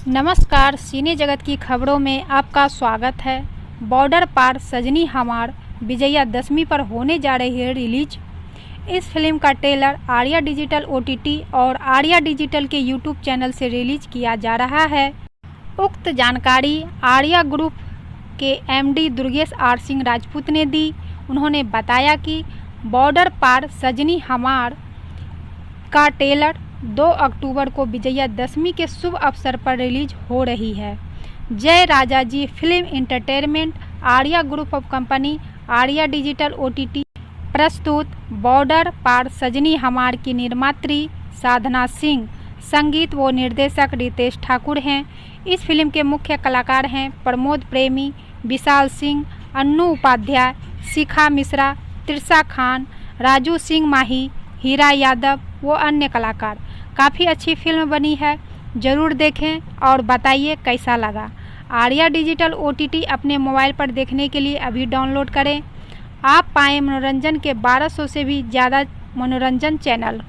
नमस्कार, सिने जगत की खबरों में आपका स्वागत है। बॉर्डर पार सजनी हमार विजयादशमी पर होने जा रही है रिलीज। इस फिल्म का ट्रेलर आर्या डिजिटल OTT और आर्या डिजिटल के यूट्यूब चैनल से रिलीज किया जा रहा है। उक्त जानकारी आर्या ग्रुप के MD दुर्गेश R सिंह राजपूत ने दी। उन्होंने बताया कि बॉर्डर पार सजनी हमार का ट्रेलर 2 अक्टूबर को विजयादशमी के शुभ अवसर पर रिलीज हो रही है। Jai Raja ji film entertainment, Arya group of company, Arya digital OTT प्रस्तुत बॉर्डर पार सजनी हमार की निर्मात्री साधना सिंह, संगीत व निर्देशक रितेश ठाकुर हैं। इस फिल्म के मुख्य कलाकार हैं प्रमोद प्रेमी, विशाल सिंह, अन्नू उपाध्याय, शिखा मिश्रा, त्रिशा खान, राजू सिंह माही, हीरा यादव व अन्य कलाकार। काफ़ी अच्छी फिल्म बनी है, ज़रूर देखें और बताइए कैसा लगा। आर्या डिजिटल OTT अपने मोबाइल पर देखने के लिए अभी डाउनलोड करें। आप पाएँ मनोरंजन के 1200 से भी ज़्यादा मनोरंजन चैनल।